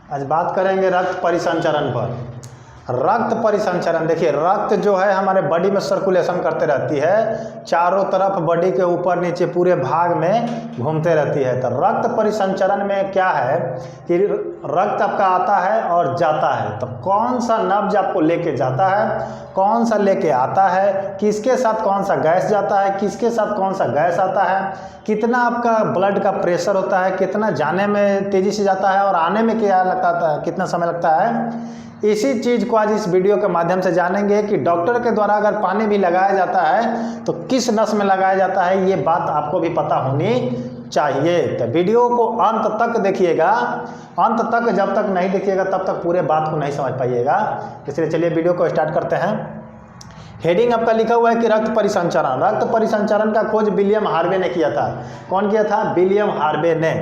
आज बात करेंगे रक्त परिसंचरण पर। रक्त परिसंचरण, देखिए रक्त जो है हमारे बॉडी में सर्कुलेशन करते रहती है, चारों तरफ बॉडी के ऊपर नीचे पूरे भाग में घूमते रहती है। तो रक्त परिसंचरण में क्या है कि रक्त आपका आता है और जाता है, तो कौन सा नब्ज आपको लेके जाता है, कौन सा लेके आता है, किसके साथ कौन सा गैस जाता है, किसके साथ कौन सा गैस आता है, कितना आपका ब्लड का प्रेशर होता है, कितना जाने में तेज़ी से जाता है और आने में क्या लगता है, कितना समय लगता है। इसी चीज़ को आज इस वीडियो के माध्यम से जानेंगे कि डॉक्टर के द्वारा अगर पानी भी लगाया जाता है तो किस नस में लगाया जाता है, ये बात आपको भी पता होनी चाहिए। तो वीडियो को अंत तक देखिएगा, अंत तक जब तक नहीं देखिएगा तब तक पूरे बात को नहीं समझ पाइएगा। इसलिए चलिए वीडियो को स्टार्ट करते हैं। हेडिंग आपका लिखा हुआ है कि रक्त परिसंचरण। रक्त परिसंचरण का खोज विलियम हार्वे ने किया था। कौन किया था? विलियम हार्वे ने।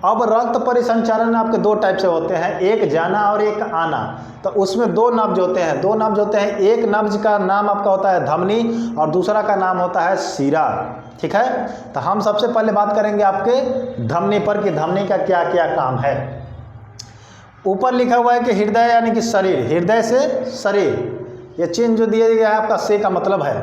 अब रक्त परिसंचरण आपके दो टाइप से होते हैं, एक जाना और एक आना। तो उसमें दो नब्ज होते हैं, दो नब्ज होते हैं। एक नब्ज का नाम आपका होता है धमनी और दूसरा का नाम होता है शिरा। ठीक है, तो हम सबसे पहले बात करेंगे आपके धमनी पर कि धमनी का क्या क्या काम है। ऊपर लिखा हुआ है कि हृदय यानी कि शरीर, हृदय से शरीर, ये चिन्ह जो दिया गया है आपका से का मतलब है,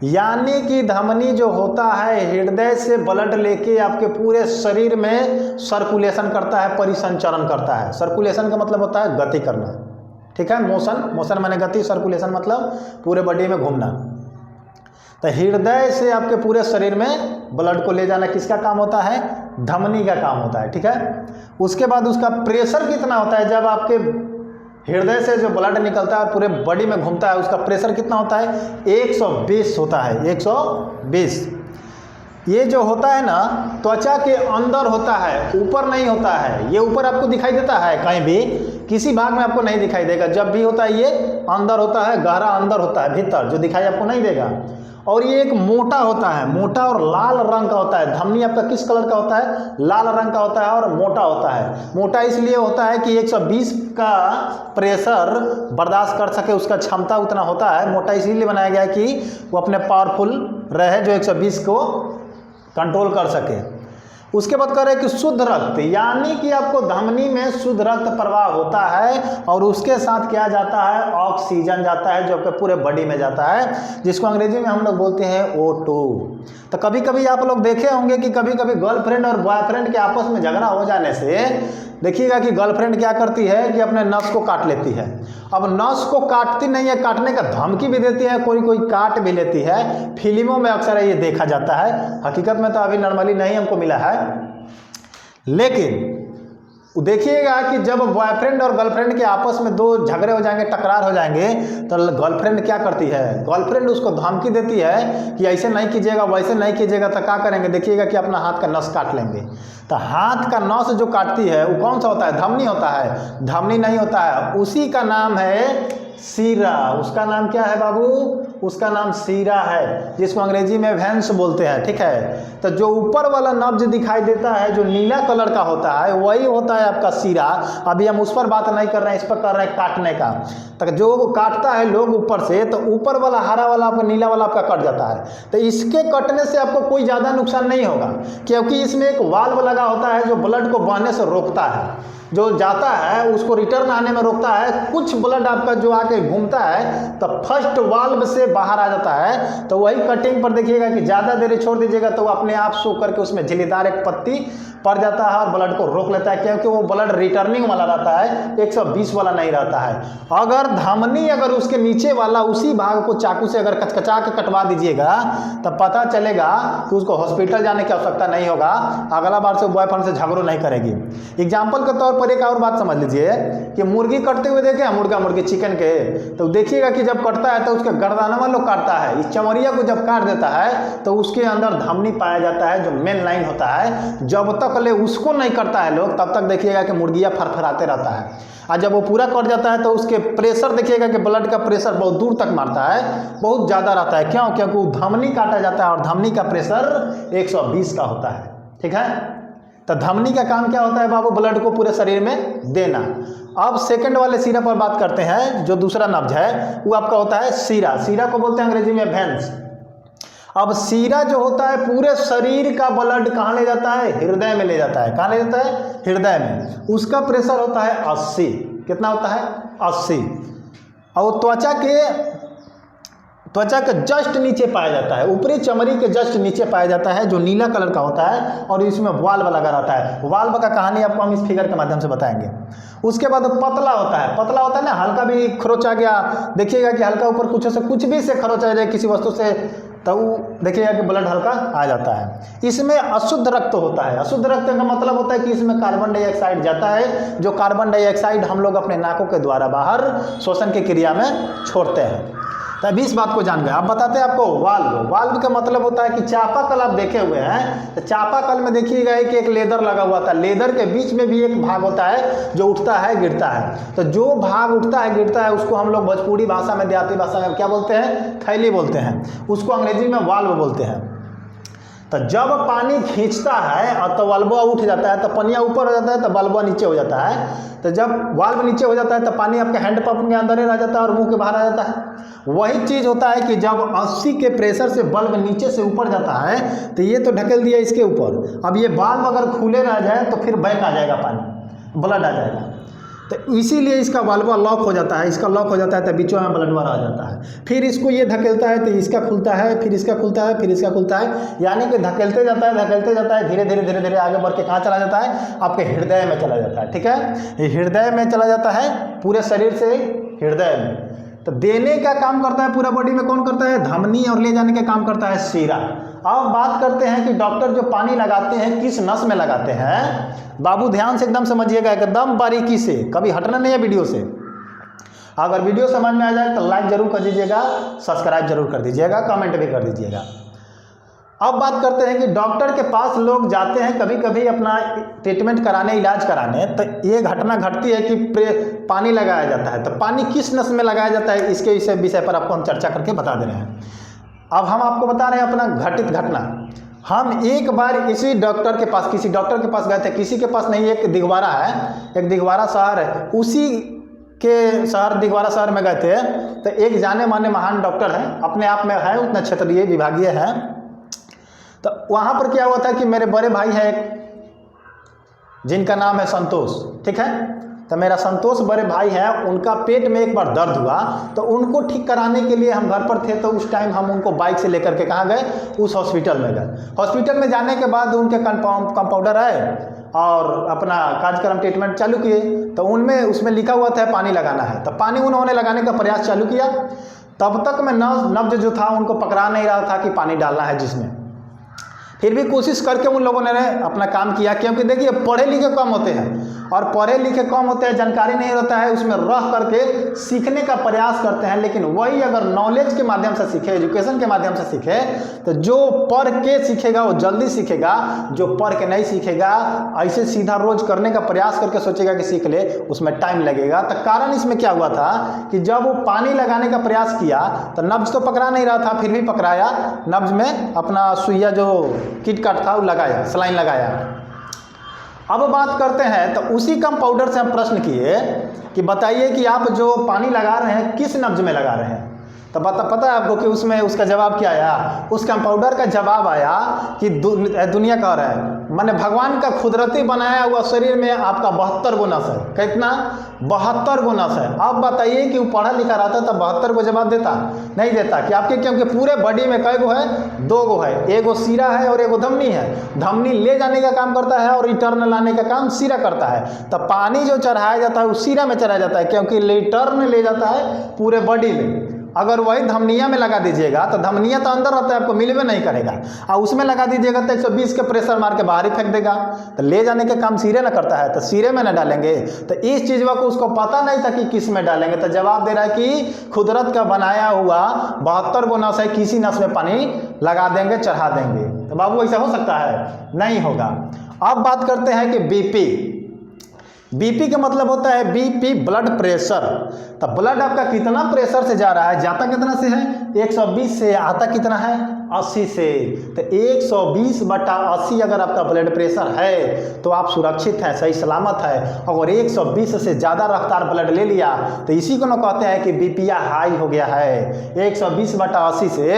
यानी कि धमनी जो होता है हृदय से ब्लड लेके आपके पूरे शरीर में सर्कुलेशन करता है, परिसंचरण करता है। सर्कुलेशन का मतलब होता है गति करना। ठीक है, मोशन, मोशन माने गति, सर्कुलेशन मतलब पूरे बॉडी में घूमना। तो हृदय से आपके पूरे शरीर में ब्लड को ले जाना किसका काम होता है? धमनी का काम होता है। ठीक है, उसके बाद उसका प्रेशर कितना होता है, जब आपके हृदय से जो ब्लड निकलता है और पूरे बॉडी में घूमता है उसका प्रेशर कितना होता है? 120 होता है, 120। ये जो होता है ना त्वचा के अंदर होता है, ऊपर नहीं होता है। ये ऊपर आपको दिखाई देता है कहीं भी, किसी भाग में आपको नहीं दिखाई देगा। जब भी होता है ये अंदर होता है, गहरा अंदर होता है, भीतर जो दिखाई आपको नहीं देगा। और ये एक मोटा होता है, मोटा और लाल रंग का होता है। धमनी आपका किस कलर का होता है? लाल रंग का होता है और मोटा होता है। मोटा इसलिए होता है कि 120 का प्रेशर बर्दाश्त कर सके, उसका क्षमता उतना होता है। मोटा इसीलिए बनाया गया है कि वो अपने पावरफुल रहे, जो 120 को कंट्रोल कर सके। उसके बाद कह रहे हैं कि शुद्ध रक्त, यानी कि आपको धमनी में शुद्ध रक्त प्रवाह होता है और उसके साथ क्या जाता है? ऑक्सीजन जाता है, जो आपके पूरे बॉडी में जाता है, जिसको अंग्रेजी में हम लोग बोलते हैं O2। तो कभी कभी आप लोग देखे होंगे कि कभी कभी गर्लफ्रेंड और बॉयफ्रेंड के आपस में झगड़ा हो जाने से देखिएगा कि गर्लफ्रेंड क्या करती है कि अपने नस को काट लेती है। अब नस को काटती नहीं है, काटने का धमकी भी देती है, कोई कोई काट भी लेती है। फिल्मों में अक्सर ये देखा जाता है, हकीकत में तो अभी नॉर्मली नहीं हमको मिला है। लेकिन देखिएगा कि जब बॉयफ्रेंड और गर्लफ्रेंड के आपस में दो झगड़े हो जाएंगे, टकरार हो जाएंगे, तो गर्लफ्रेंड क्या करती है? गर्लफ्रेंड उसको धमकी देती है कि ऐसे नहीं कीजिएगा, वैसे नहीं कीजिएगा। तो क्या करेंगे? देखिएगा कि अपना हाथ का नस काट लेंगे। तो हाथ का नस जो काटती है वो कौन सा होता है? धमनी होता है। धमनी नहीं होता है, उसी का नाम है शिरा। उसका नाम क्या है बाबू? उसका नाम शिरा है, जिसको अंग्रेजी में वेन्स बोलते हैं। ठीक है, तो जो ऊपर वाला नब्ज दिखाई देता है जो नीला कलर का होता है वही होता है आपका शिरा। अभी हम उस पर बात नहीं कर रहे हैं, इस पर कर रहे हैं काटने का। तो जो काटता है लोग ऊपर से, तो ऊपर वाला हरा वाला आपका, नीला वाला आपका कट जाता है। तो इसके कटने से आपको कोई ज़्यादा नुकसान नहीं होगा, क्योंकि इसमें एक वाल्व लगा होता है जो ब्लड को बहने से रोकता है। जो जाता है उसको रिटर्न आने में रोकता है। कुछ ब्लड आपका जो आके घूमता है तो फर्स्ट वाल्व से बाहर आ जाता है। तो वही कटिंग पर देखिएगा कि ज़्यादा देर छोड़ दीजिएगा तो वो अपने आप सो करके उसमें झिल्लीदार एक पत्ती पड़ जाता है और ब्लड को रोक लेता है, क्योंकि वो ब्लड रिटर्निंग वाला रहता है, 120 वाला नहीं रहता है। अगर धमनी अगर उसके नीचे वाला उसी भाग को चाकू से अगर कचकचा के कटवा दीजिएगा तब पता चलेगा कि उसको हॉस्पिटल जाने की आवश्यकता नहीं होगा। अगला बार से बॉयफ्रेंड से झगड़ो नहीं करेगी। एग्जाम्पल के तौर पर एक और बात समझ लीजिए कि मुर्गी कटते हुए देखे, मुर्गा मुर्गी चिकन के, तो देखिएगा कि जब कटता है तो उसके गर्दनवा लोग काटता है, इस चमड़िया को जब काट देता है तो उसके अंदर धमनी पाया जाता है जो मेन लाइन होता है। जब तक ले उसको नहीं करता है लोग तब तक देखिएगा कि मुर्गिया फरफराते रहता है, और जब वो पूरा कट जाता है तो उसके प्रेशर देखिएगा कि ब्लड का प्रेशर बहुत दूर तक मारता है, बहुत ज़्यादा रहता है। क्यों? क्योंकि वो धमनी काटा जाता है और धमनी का प्रेशर 120 का होता है। ठीक है, तो धमनी का काम क्या होता है बाबू? ब्लड को पूरे शरीर में देना। अब सेकंड वाले शिरा पर बात करते हैं, जो दूसरा नब्ज है वो आपका होता है शिरा। शिरा को बोलते हैं अंग्रेजी में वेन्स। अब सीरा जो होता है पूरे शरीर का ब्लड कहाँ ले जाता है, हृदय में ले जाता है। कहाँ ले जाता है, हृदय में। उसका प्रेशर होता है 80। कितना होता है, 80। और त्वचा के जस्ट नीचे पाया जाता है, ऊपरी चमड़ी के जस्ट नीचे पाया जाता है, जो नीला कलर का होता है और इसमें वाल्व लगा रहता है। वाल्व का कहानी आपको हम इस फिगर के माध्यम से बताएंगे। उसके बाद पतला होता है, पतला होता है ना, हल्का भी खरोच आ गया, देखिएगा कि हल्का ऊपर कुछ भी से खरोच आ जाए किसी वस्तु से, तो देखिएगा कि ब्लड हल्का आ जाता है। इसमें अशुद्ध रक्त होता है। अशुद्ध रक्त का मतलब होता है कि इसमें कार्बन डाइऑक्साइड जाता है, जो कार्बन डाइऑक्साइड हम लोग अपने नाकों के द्वारा बाहर श्वसन की क्रिया में छोड़ते हैं। तभी इस बात को जान गए। अब बताते हैं आपको वाल्व। वाल्व का मतलब होता है कि चापाकल आप देखे हुए हैं, तो चापाकल में देखिएगा कि एक लेदर लगा हुआ था, लेदर के बीच में भी एक भाग होता है जो उठता है गिरता है। तो जो भाग उठता है गिरता है उसको हम लोग भोजपुरी भाषा में, देहाती भाषा में क्या बोलते हैं, थैली बोलते हैं। उसको अंग्रेजी में वाल्व बोलते हैं। तो जब पानी खींचता है और तो वाल्वा उठ जाता है, तो पनिया ऊपर हो जाता है, तो वाल्वा नीचे हो जाता है। तो जब वाल्व नीचे हो जाता है तो पानी आपके हैंड पंप के अंदर ही रह जाता है और मुंह के बाहर आ जाता है। वही चीज़ होता है कि जब 80 के प्रेशर से बल्ब नीचे से ऊपर जाता है, तो ये तो ढकेल दिया इसके ऊपर। अब ये वाल्व अगर खुले रह जाए तो फिर बैक आ जाएगा, पानी ब्लड आ जाएगा। तो इसीलिए इसका वाल्वा लॉक हो जाता है, इसका लॉक हो जाता है, तो बीचों में ब्लड बाहर आ जाता है। फिर इसको ये धकेलता है तो इसका खुलता है, फिर इसका खुलता है, फिर इसका खुलता है, यानी कि धकेलते जाता है, धीरे धीरे आगे बढ़ के कहाँ चला जाता है, आपके हृदय में चला जाता है। ठीक है, ये हृदय में चला जाता है, पूरे शरीर से हृदय में। तो देने का काम करता है पूरा बॉडी में कौन करता है, धमनी, और ले जाने का काम करता है सीरा। अब बात करते हैं कि डॉक्टर जो पानी लगाते हैं किस नस में लगाते हैं। बाबू ध्यान से एकदम समझिएगा, एकदम बारीकी से, कभी हटना नहीं है वीडियो से। अगर वीडियो समझ में आ जाए तो लाइक जरूर कर दीजिएगा, सब्सक्राइब जरूर कर दीजिएगा, कमेंट भी कर दीजिएगा। अब बात करते हैं कि डॉक्टर के पास लोग जाते हैं कभी कभी अपना ट्रीटमेंट कराने, इलाज कराने, तो ये घटना घटती है कि पानी लगाया जाता है। तो पानी किस नस में लगाया जाता है, इसके विषय पर आपको हम चर्चा करके बता दे रहे हैं। अब हम आपको बता रहे हैं अपना घटित घटना। हम एक बार इसी डॉक्टर के पास, किसी डॉक्टर के पास गए थे, किसी के पास नहीं, एक दिगवारा है, एक दिगवारा शहर है, उसी के शहर दिगवारा शहर में गए थे। तो एक जाने माने महान डॉक्टर है, अपने आप में है, उतना क्षेत्रीय विभागीय है। तो वहाँ पर क्या हुआ था कि मेरे बड़े भाई हैं एक, जिनका नाम है संतोष। ठीक है, तो मेरा संतोष बड़े भाई है, उनका पेट में एक बार दर्द हुआ, तो उनको ठीक कराने के लिए हम घर पर थे। तो उस टाइम हम उनको बाइक से लेकर के कहाँ गए, उस हॉस्पिटल में गए। हॉस्पिटल में जाने के बाद उनके कंपाउंडर आए और अपना कार्यक्रम ट्रीटमेंट चालू किए। तो उनमें उसमें लिखा हुआ था पानी लगाना है, तो पानी उन्होंने लगाने का प्रयास चालू किया। तब तक मैं नब्ज जो था उनको पकड़ा नहीं रहा था कि पानी डालना है जिसमें। फिर भी कोशिश करके उन लोगों ने अपना काम किया, क्योंकि देखिए पढ़े लिखे कम होते हैं, और पढ़े लिखे कम होते हैं, जानकारी नहीं रहता है, उसमें रह करके सीखने का प्रयास करते हैं। लेकिन वही अगर नॉलेज के माध्यम से सीखे, एजुकेशन के माध्यम से सीखे, तो जो पढ़ के सीखेगा वो जल्दी सीखेगा, जो पढ़ के नहीं सीखेगा, ऐसे सीधा रोज करने का प्रयास करके सोचेगा कि सीख ले, उसमें टाइम लगेगा। तो कारण इसमें क्या हुआ था कि जब वो पानी लगाने का प्रयास किया तो नब्ज तो पकड़ा नहीं रहा था, फिर भी पकड़ाया, नब्ज में अपना सुइया जो किट काट था वो लगाया, सलाइन लगाया। अब बात करते हैं, तो उसी कंपाउंडर से हम प्रश्न किए कि बताइए कि आप जो पानी लगा रहे हैं किस नब्ज में लगा रहे हैं। तो पता है आपको कि उसमें उसका जवाब क्या आया, उस कंपाउंडर का जवाब आया कि दुनिया कह रहा है, माने भगवान का कुदरती बनाया हुआ शरीर में आपका 72 गो नस है। कितना, 72 गो नस है। अब बताइए कि वो पढ़ा लिखा रहता तो 72 को जवाब देता, नहीं देता। कि आपके, क्योंकि पूरे बॉडी में कई गो है, 2 गो है, एगो सीरा है और एगो धमनी है। धमनी ले जाने का काम करता है और रिटर्न लाने का काम सीरा करता है। तो पानी जो चढ़ाया जाता है वो सीरा में चढ़ाया जाता है, क्योंकि रिटर्न ले जाता है पूरे बॉडी में। अगर वही धमनिया में लगा दीजिएगा तो धमनिया तो अंदर रहता है, आपको मिलवे नहीं करेगा, और उसमें लगा दीजिएगा तो 120 के प्रेशर मार के बाहर ही फेंक देगा। तो ले जाने के काम सीरे ना करता है, तो सीरे में ना डालेंगे। तो इस चीज़ को उसको पता नहीं था कि किस में डालेंगे। तो जवाब दे रहा है कि कुदरत का बनाया हुआ 72 गो नस है, किसी नस में पानी लगा देंगे, चढ़ा देंगे। तो बाबू ऐसा हो सकता है? नहीं होगा। अब बात करते हैं कि बीपी। बीपी का मतलब होता है बीपी, ब्लड प्रेशर। तो ब्लड आपका कितना प्रेशर से जा रहा है, जाता कितना से है, 120 से आता कितना है 80 से। तो 120/80 अगर आपका ब्लड प्रेशर है तो आप सुरक्षित हैं, सही सलामत है। अगर 120 से ज़्यादा रफ्तार ब्लड ले लिया तो इसी को ना कहते हैं कि बीपीआ हाई हो गया है। 120/80 से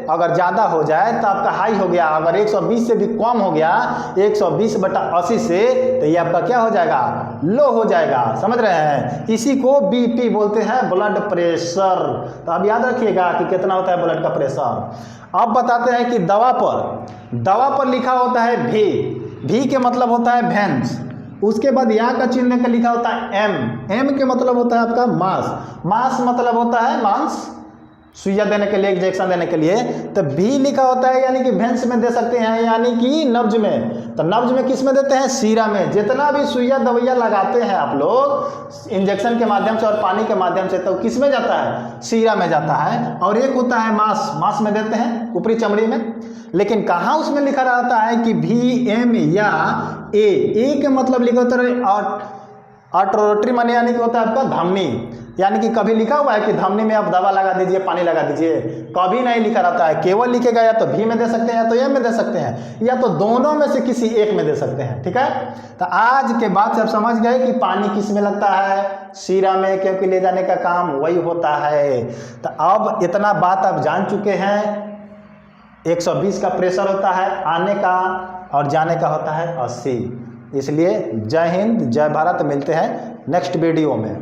अगर ज़्यादा हो जाए तो आपका हाई हो गया, अगर 120 से भी कम हो गया 120/80 से तो ये आपका क्या हो जाएगा, लो हो जाएगा। समझ रहे हैं, इसी को बीपी बोलते हैं, ब्लड प्रेशर। तो अब याद रखिएगा कि कितना होता है ब्लड का प्रेशर। अब बताते हैं कि दवा पर लिखा होता है भी के मतलब होता है भेंस, उसके बाद यहाँ का चिन्ह का लिखा होता है एम के मतलब होता है आपका मांस मतलब होता है मांस, सुइया देने के लिए, इंजेक्शन देने के लिए। तो भी लिखा होता है यानी कि भेंस में दे सकते हैं, यानी कि नब्ज में। तो नब्ज में किस में देते हैं, सीरा में। जितना भी सुइया दवाइयाँ लगाते हैं आप लोग इंजेक्शन के माध्यम से और पानी के माध्यम से, तो किस में जाता है, सीरा में जाता है। और एक होता है मांस में देते हैं, ऊपरी चमड़ी में। लेकिन कहाँ उसमें लिखा रहता है कि भी एम या ए के मतलब लिखा होता है आर्टरी माने यानी कि होता है आपका धमनी, यानी कि कभी लिखा हुआ है कि धमनी में आप दवा लगा दीजिए, पानी लगा दीजिए, कभी नहीं लिखा रहता है। केवल लिखेगा या तो भी में दे सकते हैं या तो एम में दे सकते हैं, या तो दोनों में से किसी एक में दे सकते हैं। ठीक है, तो आज के बाद से आप समझ गए कि पानी किस में लगता है, सीरा में, क्योंकि ले जाने का काम वही होता है। तो अब इतना बात आप जान चुके हैं, 120 का प्रेशर होता है आने का और जाने का होता है 80। इसलिए जय हिंद, जय भारत। मिलते हैं नेक्स्ट वीडियो में।